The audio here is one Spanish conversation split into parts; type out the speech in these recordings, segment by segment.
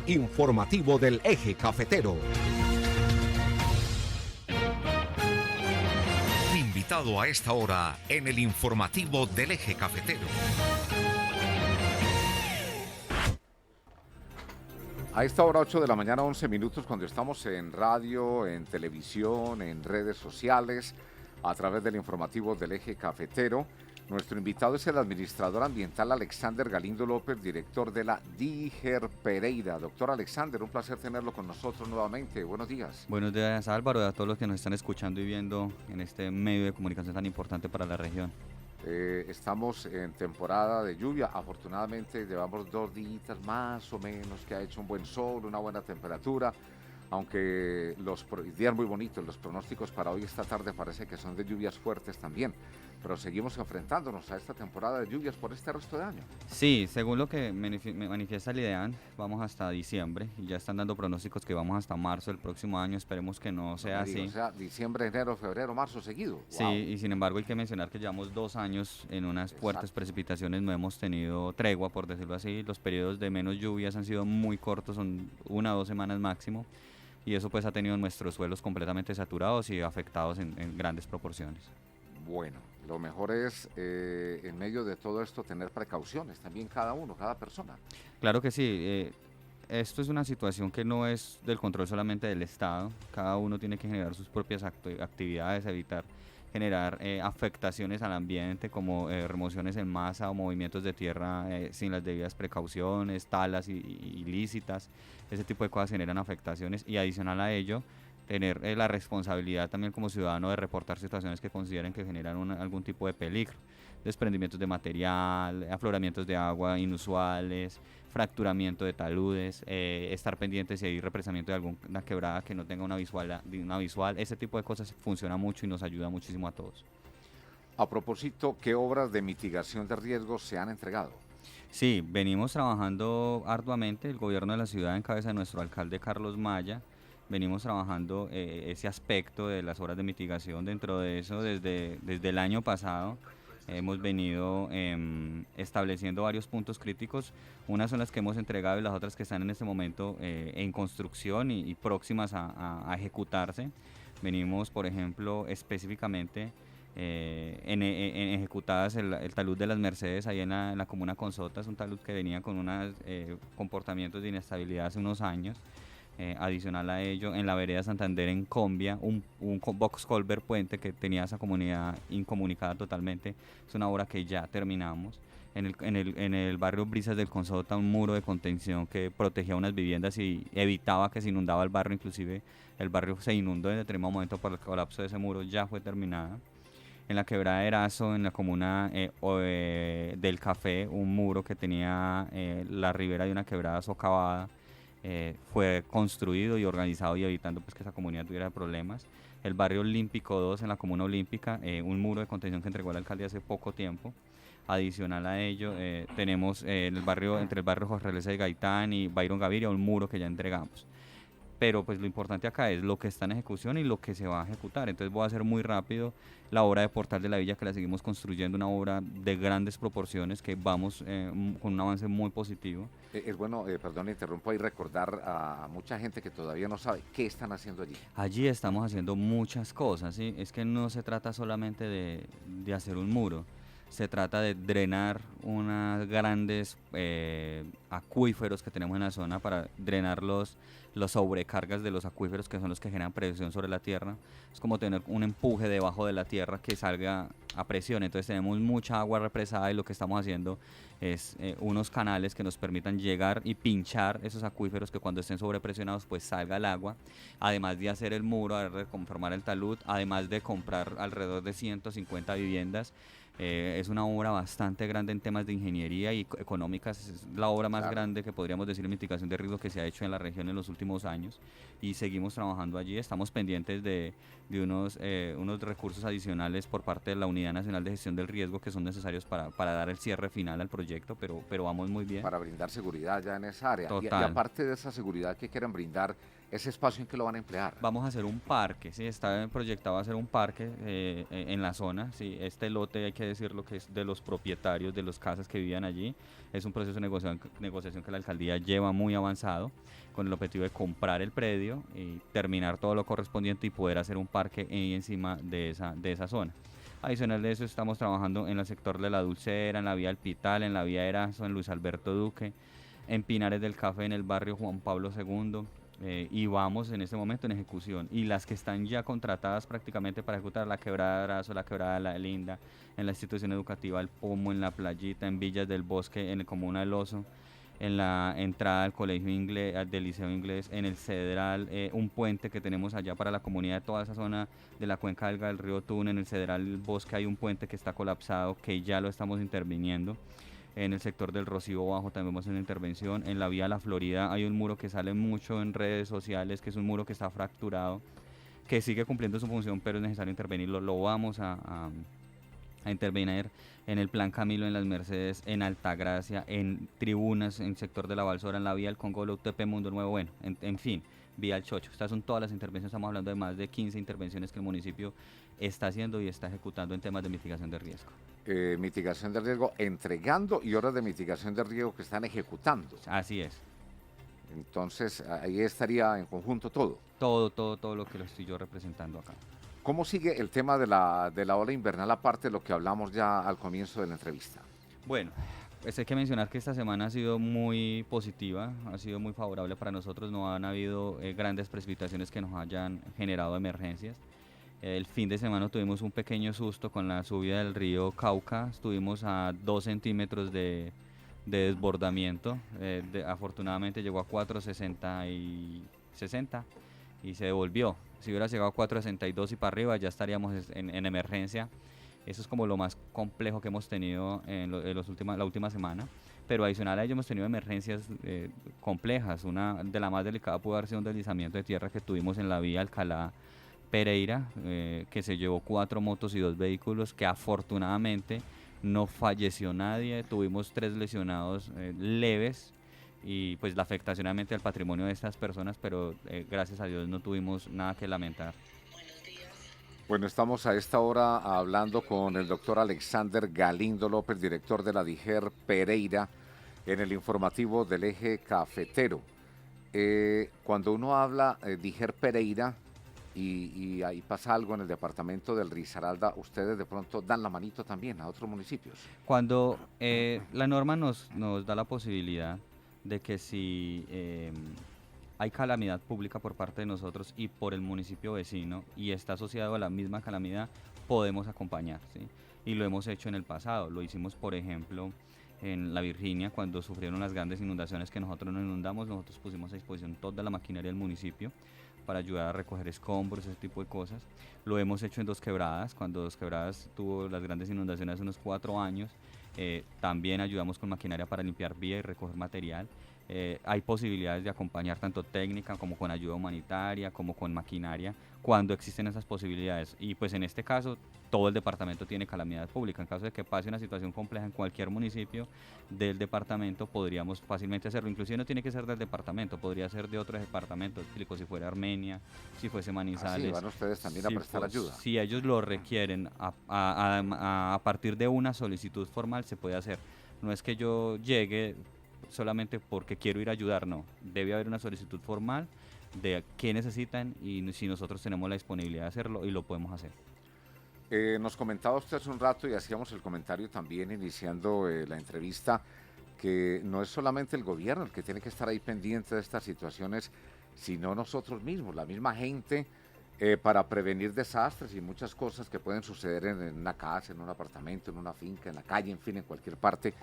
informativo del Eje Cafetero. Invitado a esta hora en el informativo del Eje Cafetero. A esta hora, 8 de la mañana, 11 minutos, cuando estamos en radio, en televisión, en redes sociales, a través del informativo del Eje Cafetero. Nuestro invitado es el administrador ambiental Alexander Galindo López, director de la DIGER Pereira. Doctor Alexander, un placer tenerlo con nosotros nuevamente. Buenos días. Buenos días, Álvaro, y a todos los que nos están escuchando y viendo en este medio de comunicación tan importante para la región. Estamos en temporada de lluvia. Afortunadamente llevamos 2 días más o menos que ha hecho un buen sol, una buena temperatura, aunque los días muy bonitos. Los pronósticos para hoy esta tarde parece que son de lluvias fuertes también, pero seguimos enfrentándonos a esta temporada de lluvias por este resto de año. Sí, según lo que manifiesta el IDEAN, vamos hasta diciembre y ya están dando pronósticos que vamos hasta marzo del próximo año. Esperemos que no sea así. O sea, diciembre, enero, febrero, marzo seguido. Sí, Wow. y sin embargo hay que mencionar que llevamos 2 años en unas fuertes precipitaciones, no hemos tenido tregua, por decirlo así. Los periodos de menos lluvias han sido muy cortos, son 1 o 2 semanas máximo, y eso pues ha tenido nuestros suelos completamente saturados y afectados en grandes proporciones. Bueno, lo mejor es en medio de todo esto tener precauciones, también cada uno, cada persona. Claro que sí, esto es una situación que no es del control solamente del Estado, cada uno tiene que generar sus propias actividades, evitar generar afectaciones al ambiente como remociones en masa o movimientos de tierra sin las debidas precauciones, talas ilícitas. Ese tipo de cosas generan afectaciones, y adicional a ello tener la responsabilidad también como ciudadano de reportar situaciones que consideren que generan algún tipo de peligro, desprendimientos de material, afloramientos de agua inusuales, fracturamiento de taludes, estar pendientes si hay represamiento de alguna quebrada que no tenga una visual. Ese tipo de cosas funciona mucho y nos ayuda muchísimo a todos. A propósito, ¿qué obras de mitigación de riesgos se han entregado? Sí, venimos trabajando arduamente, el gobierno de la ciudad en cabeza de nuestro alcalde Carlos Maya. Venimos trabajando ese aspecto de las obras de mitigación. Dentro de eso, desde el año pasado, hemos venido estableciendo varios puntos críticos. Unas son las que hemos entregado y las otras que están en este momento en construcción y próximas a ejecutarse. Venimos, por ejemplo, específicamente en ejecutadas el talud de las Mercedes, ahí en la comuna Consota. Es un talud que venía con unos comportamientos de inestabilidad hace unos años. Adicional a ello, en la vereda Santander en Combia, un box culvert puente que tenía esa comunidad incomunicada totalmente. Es una obra que ya terminamos. En el barrio Brisas del Consota, un muro de contención que protegía unas viviendas y evitaba que se inundaba el barrio. Inclusive el barrio se inundó en determinado momento por el colapso de ese muro, ya fue terminada. En la quebrada de Erazo, en la comuna del Café, un muro que tenía la ribera de una quebrada socavada, fue construido y organizado y evitando pues que esa comunidad tuviera problemas. El barrio Olímpico 2 en la comuna olímpica, un muro de contención que entregó el alcalde hace poco tiempo. Adicional a ello, tenemos entre el barrio Jorge Eliezer de Gaitán y Byron Gaviria, un muro que ya entregamos. Pero pues lo importante acá es lo que está en ejecución y lo que se va a ejecutar. Entonces voy a hacer muy rápido la obra de Portal de la Villa, que la seguimos construyendo, una obra de grandes proporciones que vamos con un avance muy positivo. Es bueno, perdón, interrumpo ahí, recordar a mucha gente que todavía no sabe qué están haciendo allí. Allí estamos haciendo muchas cosas, ¿sí? Es que no se trata solamente de hacer un muro. Se trata de drenar unas grandes acuíferos que tenemos en la zona para drenar los sobrecargas de los acuíferos, que son los que generan presión sobre la tierra. Es como tener un empuje debajo de la tierra que salga a presión. Entonces tenemos mucha agua represada y lo que estamos haciendo es unos canales que nos permitan llegar y pinchar esos acuíferos, que cuando estén sobrepresionados pues salga el agua. Además de hacer el muro, de conformar el talud, además de comprar alrededor de 150 viviendas. Es una obra bastante grande en temas de ingeniería y económicas. Es la obra más grande que podríamos decir en mitigación de riesgo que se ha hecho en la región en los últimos años, y seguimos trabajando allí. Estamos pendientes de unos recursos adicionales por parte de la Unidad Nacional de Gestión del Riesgo que son necesarios para dar el cierre final al proyecto, pero vamos muy bien. Para brindar seguridad ya en esa área. Y aparte de esa seguridad que quieren brindar, ¿Ese espacio en qué lo van a emplear? Vamos a hacer un parque, sí, está proyectado hacer un parque en la zona, sí, este lote hay que decirlo que es de los propietarios de las casas que vivían allí, es un proceso de negociación que la alcaldía lleva muy avanzado, con el objetivo de comprar el predio y terminar todo lo correspondiente y poder hacer un parque ahí encima de esa zona. Adicional de eso estamos trabajando en el sector de la Dulcera, en la vía El Pital, en la vía Erazo, en Luis Alberto Duque, en Pinares del Café, en el barrio Juan Pablo II, y vamos en este momento en ejecución. Y las que están ya contratadas prácticamente para ejecutar, la Quebrada de Brazo, la Quebrada de La Linda, en la institución educativa El Pomo, en la Playita, en Villas del Bosque, en el Comuna del Oso, en la entrada al colegio inglés, del liceo inglés, en el Cedral, un puente que tenemos allá para la comunidad de toda esa zona de la cuenca del río Tun, en el Cedral del Bosque hay un puente que está colapsado, que ya lo estamos interviniendo. En el sector del Rocío Bajo también vamos a hacer una intervención. En la vía La Florida hay un muro que sale mucho en redes sociales, que es un muro que está fracturado, que sigue cumpliendo su función, pero es necesario intervenirlo. Lo vamos a intervenir en el Plan Camilo, en las Mercedes, en Altagracia, en Tribunas, en el sector de la Balsora, en la vía del Congo, la UTP Mundo Nuevo, bueno, en fin, vía el Chocho. Estas son todas las intervenciones, estamos hablando de más de 15 intervenciones que el municipio está haciendo y está ejecutando en temas de mitigación de riesgo. Mitigación de riesgo entregando y horas de mitigación de riesgo que están ejecutando. Así es. Entonces, ahí estaría en conjunto todo. Todo lo que lo estoy yo representando acá. ¿Cómo sigue el tema de la ola invernal, aparte de lo que hablamos ya al comienzo de la entrevista? Bueno, pues hay que mencionar que esta semana ha sido muy positiva, ha sido muy favorable para nosotros, no han habido grandes precipitaciones que nos hayan generado emergencias. El fin de semana tuvimos un pequeño susto con la subida del río Cauca, estuvimos a 2 centímetros de desbordamiento, afortunadamente llegó a 4,60 y se devolvió. Si hubiera llegado a 4,62 y para arriba ya estaríamos en emergencia. Eso es como lo más complejo que hemos tenido la última semana. Pero adicional a ello hemos tenido emergencias complejas. Una de las más delicadas pudo haber sido un deslizamiento de tierra que tuvimos en la vía Alcalá Pereira, que se llevó 4 motos y 2 vehículos, que afortunadamente no falleció nadie, tuvimos 3 lesionados leves y pues la afectación obviamente al patrimonio de estas personas, pero gracias a Dios no tuvimos nada que lamentar. Bueno, estamos a esta hora hablando con el doctor Alexander Galindo López, director de la DIGER Pereira, en el informativo del Eje Cafetero. Cuando uno habla DIGER Pereira, y ahí pasa algo en el departamento del Risaralda, ustedes de pronto dan la manito también a otros municipios. Cuando la norma nos da la posibilidad de que si hay calamidad pública por parte de nosotros y por el municipio vecino y está asociado a la misma calamidad, podemos acompañar, ¿sí? Y lo hemos hecho en el pasado, lo hicimos por ejemplo en la Virginia cuando sufrieron las grandes inundaciones que nosotros nos inundamos, nosotros pusimos a disposición toda la maquinaria del municipio para ayudar a recoger escombros, ese tipo de cosas. Lo hemos hecho en Dos Quebradas, cuando Dos Quebradas tuvo las grandes inundaciones hace unos 4 años. También ayudamos con maquinaria para limpiar vía y recoger material. Hay posibilidades de acompañar tanto técnica como con ayuda humanitaria, como con maquinaria, cuando existen esas posibilidades. Y pues en este caso, todo el departamento tiene calamidad pública. En caso de que pase una situación compleja en cualquier municipio del departamento, podríamos fácilmente hacerlo. Inclusive no tiene que ser del departamento, podría ser de otro departamento. Explico, si fuera Armenia, si fuese Manizales. Sí, van ustedes también a prestar ayuda. Si ellos lo requieren, a partir de una solicitud formal se puede hacer. No es que yo llegue solamente porque quiero ir a ayudar, no. Debe haber una solicitud formal de qué necesitan y si nosotros tenemos la disponibilidad de hacerlo y lo podemos hacer. Nos comentaba usted hace un rato y hacíamos el comentario también iniciando la entrevista que no es solamente el gobierno el que tiene que estar ahí pendiente de estas situaciones, sino nosotros mismos, la misma gente, para prevenir desastres y muchas cosas que pueden suceder en una casa, en un apartamento, en una finca, en la calle, en fin, en cualquier parte.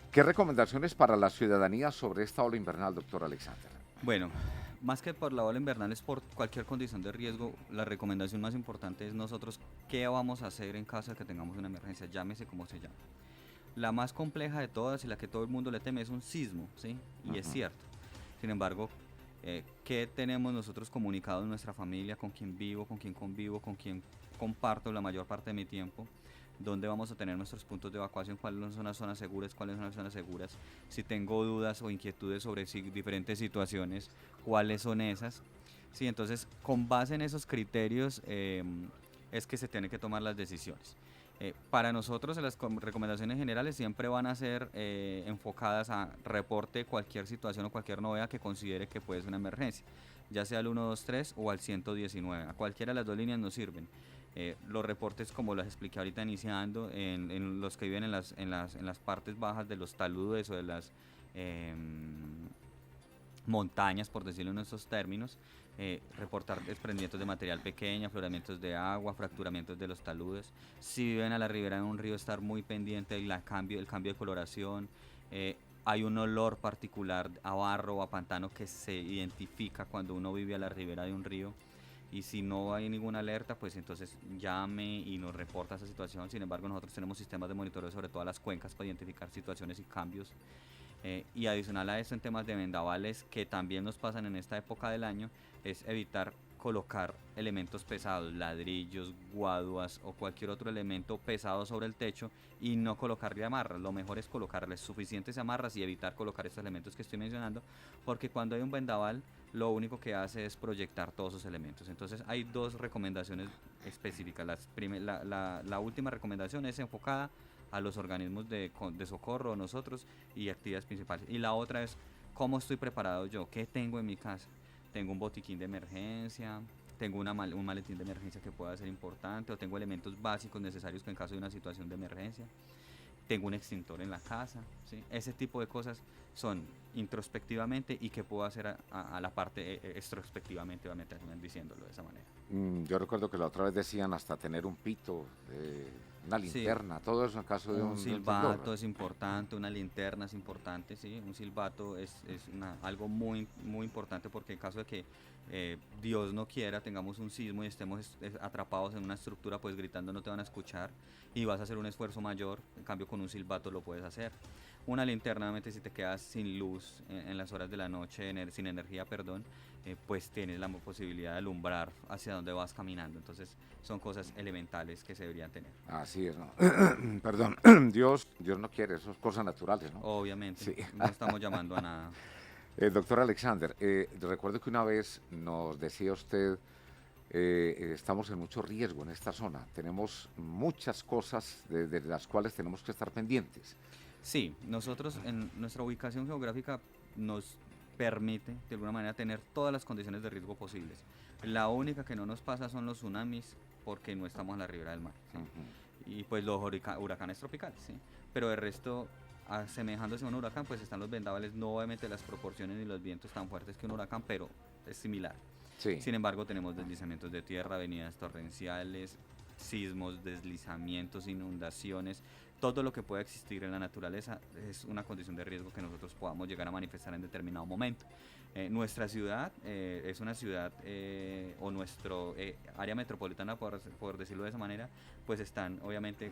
¿Qué recomendaciones para la ciudadanía sobre esta ola invernal, doctor Alexander? Bueno, más que por la ola invernal es por cualquier condición de riesgo, la recomendación más importante es nosotros qué vamos a hacer en caso de que tengamos una emergencia, llámese como se llame. La más compleja de todas y la que todo el mundo le teme es un sismo, ¿sí? Y es cierto. Sin embargo, ¿qué tenemos nosotros comunicado en nuestra familia, con quién vivo, con quién convivo, con quién comparto la mayor parte de mi tiempo? ¿Dónde vamos a tener nuestros puntos de evacuación? ¿Cuáles son las zonas seguras? ¿Cuáles son las zonas seguras? Si tengo dudas o inquietudes sobre diferentes situaciones, ¿cuáles son esas? Sí, entonces con base en esos criterios es que se tienen que tomar las decisiones. Para nosotros las recomendaciones generales siempre van a ser enfocadas a reporte cualquier situación o cualquier novedad que considere que puede ser una emergencia, ya sea al 123 o al 119. A cualquiera de las dos líneas nos sirven. Los reportes, como les expliqué ahorita iniciando, en los que viven en las partes bajas de los taludes o de las montañas, por decirlo en estos términos, reportar desprendimientos de material pequeño, afloramientos de agua, fracturamientos de los taludes. Si viven a la ribera de un río, estar muy pendiente del cambio de coloración. Hay un olor particular a barro o a pantano que se identifica cuando uno vive a la ribera de un río. Y si no hay ninguna alerta, pues entonces llame y nos reporta esa situación. Sin embargo, nosotros tenemos sistemas de monitoreo sobre todas las cuencas para identificar situaciones y cambios. Y adicional a eso, en temas de vendavales que también nos pasan en esta época del año, es evitar colocar elementos pesados, ladrillos, guaduas o cualquier otro elemento pesado sobre el techo y no colocarle amarras. Lo mejor es colocarle suficientes amarras y evitar colocar estos elementos que estoy mencionando, porque cuando hay un vendaval lo único que hace es proyectar todos esos elementos. Entonces hay dos recomendaciones específicas. La última recomendación es enfocada a los organismos de socorro, nosotros, y actividades principales. Y la otra es cómo estoy preparado yo, qué tengo en mi casa. Tengo un botiquín de emergencia, tengo un maletín de emergencia que pueda ser importante, o tengo elementos básicos necesarios que en caso de una situación de emergencia. Tengo un extintor en la casa, ¿sí? Ese tipo de cosas son introspectivamente y que puedo hacer a la parte extrospectivamente, diciéndolo de esa manera. Yo recuerdo que la otra vez decían hasta tener un pito, una Sí, linterna, todo eso en caso de un un temblor. silbato es importante, una linterna es importante, ¿sí? Un silbato es algo muy, muy importante, porque en caso de que Dios no quiera, tengamos un sismo y estemos atrapados en una estructura, pues gritando no te van a escuchar y vas a hacer un esfuerzo mayor. En cambio, con un silbato lo puedes hacer. Una linterna, obviamente, si te quedas sin luz en las horas de la noche, sin energía, perdón, pues tienes la posibilidad de alumbrar hacia donde vas caminando. Entonces, son cosas elementales que se deberían tener. Así es, ¿no? Perdón, Dios no quiere, eso es cosas naturales, ¿no? Obviamente, Sí. no estamos llamando a nada. Doctor Alexander, recuerdo que una vez nos decía usted, estamos en mucho riesgo en esta zona, tenemos muchas cosas de las cuales tenemos que estar pendientes. Sí, nosotros en nuestra ubicación geográfica nos permite de alguna manera tener todas las condiciones de riesgo posibles. La única que no nos pasa son los tsunamis, porque no estamos a la ribera del mar, ¿sí? Y pues los huracanes tropicales, ¿sí? Pero de resto, asemejándose a un huracán, pues están los vendavales, no obviamente las proporciones ni los vientos tan fuertes que un huracán, pero es similar. Sí. Sin embargo, tenemos deslizamientos de tierra, avenidas torrenciales, sismos, deslizamientos, inundaciones. Todo lo que pueda existir en la naturaleza es una condición de riesgo que nosotros podamos llegar a manifestar en determinado momento. Nuestra ciudad es una ciudad, o nuestro área metropolitana, por decirlo de esa manera, pues están, obviamente,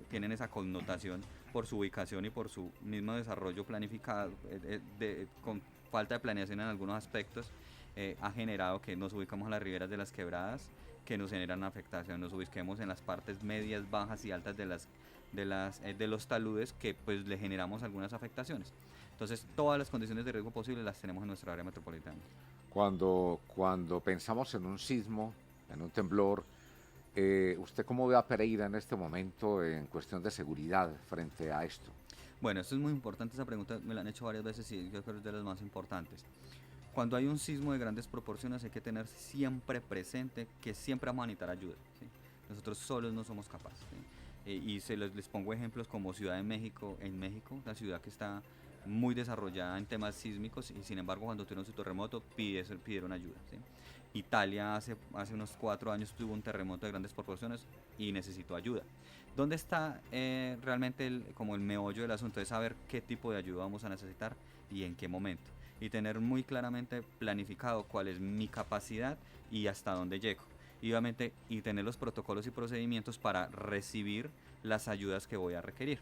tienen esa connotación por su ubicación y por su mismo desarrollo planificado, con falta de planeación en algunos aspectos. Ha generado que nos ubicamos a las riberas de las quebradas, que nos generan afectación, nos ubiquemos en las partes medias, bajas y altas de los taludes, que pues le generamos algunas afectaciones. Entonces, todas las condiciones de riesgo posibles las tenemos en nuestra área metropolitana. Cuando pensamos en un sismo, en un temblor, ¿usted cómo ve a Pereira en este momento en cuestión de seguridad frente a esto? Bueno, esto es muy importante, esa pregunta me la han hecho varias veces y yo creo que es de las más importantes. Cuando hay un sismo de grandes proporciones hay que tener siempre presente que siempre vamos a necesitar ayuda, ¿sí? Nosotros solos no somos capaces, ¿sí? Y les pongo ejemplos como Ciudad de México, en México, la ciudad que está muy desarrollada en temas sísmicos, y sin embargo cuando tuvieron su terremoto pidieron ayuda, ¿sí? Italia hace unos 4 años tuvo un terremoto de grandes proporciones y necesitó ayuda. ¿Dónde está realmente como el meollo del asunto? Es saber qué tipo de ayuda vamos a necesitar y en qué momento, y tener muy claramente planificado cuál es mi capacidad y hasta dónde llego. Y obviamente, y tener los protocolos y procedimientos para recibir las ayudas que voy a requerir.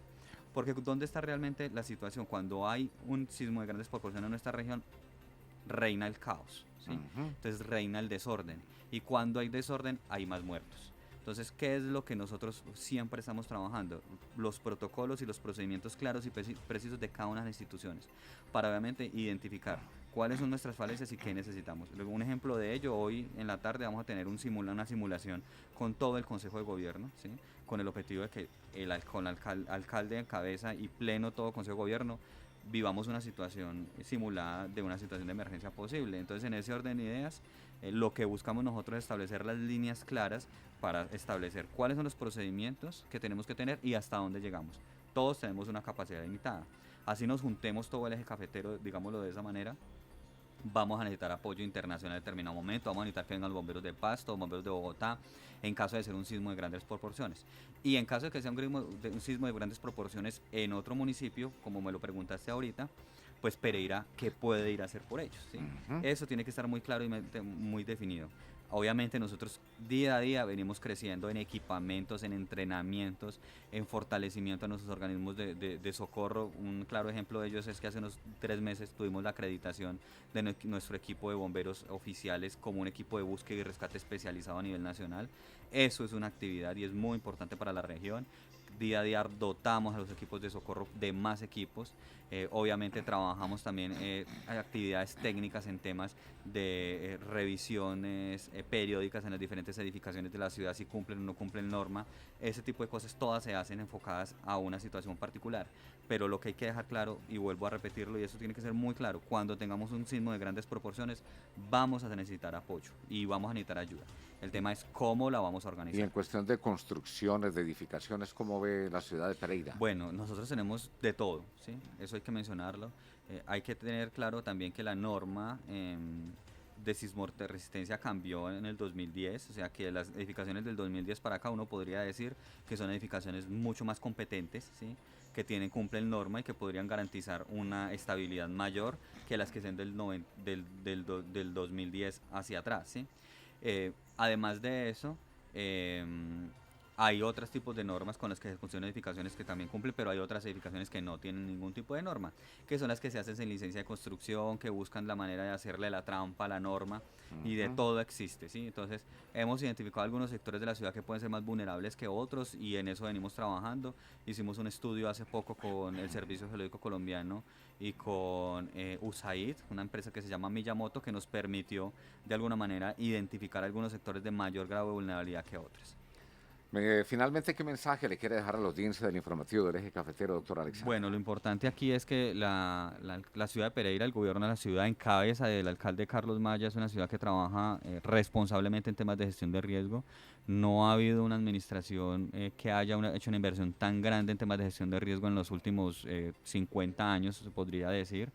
Porque ¿dónde está realmente la situación? Cuando hay un sismo de grandes proporciones en nuestra región, reina el caos, ¿sí? Entonces reina el desorden. Y cuando hay desorden, hay más muertos. Entonces, ¿qué es lo que nosotros siempre estamos trabajando? Los protocolos y los procedimientos claros y precisos de cada una de las instituciones, para obviamente identificar cuáles son nuestras falencias y qué necesitamos. Luego, un ejemplo de ello, hoy en la tarde vamos a tener una simulación con todo el Consejo de Gobierno, ¿sí? Con el objetivo de que con el alcalde en cabeza y pleno todo Consejo de Gobierno vivamos una situación simulada de una situación de emergencia posible. Entonces, en ese orden de ideas, lo que buscamos nosotros es establecer las líneas claras para establecer cuáles son los procedimientos que tenemos que tener y hasta dónde llegamos. Todos tenemos una capacidad limitada. Así nos juntemos todo el eje cafetero, digámoslo de esa manera, vamos a necesitar apoyo internacional en determinado momento, vamos a necesitar que vengan los bomberos de Pasto, bomberos de Bogotá, en caso de ser un sismo de grandes proporciones. Y en caso de que sea un sismo de grandes proporciones en otro municipio, como me lo preguntaste ahorita, pues Pereira, ¿qué puede ir a hacer por ellos? ¿Sí? Eso tiene que estar muy claro y muy definido. Obviamente nosotros día a día venimos creciendo en equipamientos, en entrenamientos, en fortalecimiento de nuestros organismos de socorro. Un claro ejemplo de ellos es que hace unos 3 meses tuvimos la acreditación de nuestro equipo de bomberos oficiales como un equipo de búsqueda y rescate especializado a nivel nacional. Eso es una actividad y es muy importante para la región. Día a día dotamos a los equipos de socorro de más equipos. Obviamente trabajamos también actividades técnicas en temas de revisiones periódicas en las diferentes edificaciones de la ciudad, si cumplen o no cumplen norma. Ese tipo de cosas todas se hacen enfocadas a una situación particular. Pero lo que hay que dejar claro, y vuelvo a repetirlo, y eso tiene que ser muy claro, cuando tengamos un sismo de grandes proporciones, vamos a necesitar apoyo y vamos a necesitar ayuda. El tema es cómo la vamos a organizar. Y en cuestión de construcciones, de edificaciones, ¿cómo ve la ciudad de Pereira? Bueno, nosotros tenemos de todo, ¿sí? Eso hay que mencionarlo. Hay que tener claro también que la norma de sismoresistencia cambió en el 2010, o sea que las edificaciones del 2010 para acá uno podría decir que son edificaciones mucho más competentes, ¿sí? Que cumplen norma y que podrían garantizar una estabilidad mayor que las que sean del 2010 hacia atrás, ¿sí? Además de eso, hay otros tipos de normas con las que se funcionan edificaciones que también cumplen, pero hay otras edificaciones que no tienen ningún tipo de norma, que son las que se hacen sin licencia de construcción, que buscan la manera de hacerle la trampa a la norma, y de todo existe, ¿sí? Entonces, hemos identificado algunos sectores de la ciudad que pueden ser más vulnerables que otros y en eso venimos trabajando. Hicimos un estudio hace poco con el Servicio Geológico Colombiano y con USAID, una empresa que se llama Miyamoto, que nos permitió de alguna manera identificar algunos sectores de mayor grado de vulnerabilidad que otros. Finalmente, ¿qué mensaje le quiere dejar a la audiencia del informativo del Eje Cafetero, doctor Alexander? Bueno, lo importante aquí es que la ciudad de Pereira, el gobierno de la ciudad en cabeza del alcalde Carlos Maya, es una ciudad que trabaja responsablemente en temas de gestión de riesgo. No ha habido una administración que haya hecho una inversión tan grande en temas de gestión de riesgo en los últimos 50 años, se podría decir.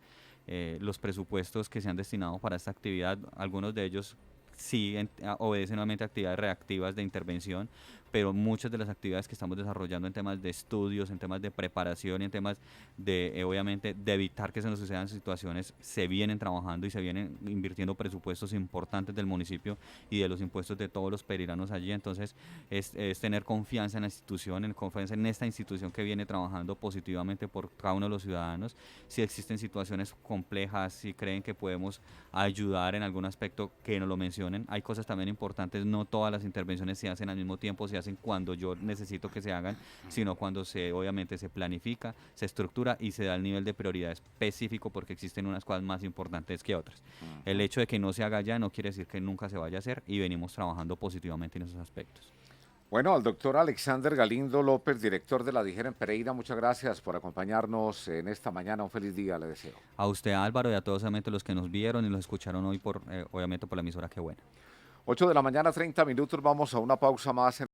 Los presupuestos que se han destinado para esta actividad, algunos de ellos sí obedecen nuevamente a actividades reactivas de intervención, pero muchas de las actividades que estamos desarrollando en temas de estudios, en temas de preparación y en temas de, obviamente, de evitar que se nos sucedan situaciones, se vienen trabajando y se vienen invirtiendo presupuestos importantes del municipio y de los impuestos de todos los pereiranos allí. Entonces, es tener confianza en la institución, confianza en esta institución que viene trabajando positivamente por cada uno de los ciudadanos. Si existen situaciones complejas, si creen que podemos ayudar en algún aspecto, que nos lo mencionen. Hay cosas también importantes, no todas las intervenciones se hacen al mismo tiempo, se hacen cuando yo necesito que se hagan, sino cuando obviamente se planifica, se estructura y se da el nivel de prioridad específico, porque existen unas cosas más importantes que otras. El hecho de que no se haga ya no quiere decir que nunca se vaya a hacer y venimos trabajando positivamente en esos aspectos. Bueno, al doctor Alexander Galindo López, director de la DIGER en Pereira, muchas gracias por acompañarnos en esta mañana. Un feliz día le deseo. A usted, Álvaro, y a todos obviamente los que nos vieron y los escucharon hoy, obviamente por la emisora Qué Buena. 8 de la mañana, 30 minutos, vamos a una pausa más.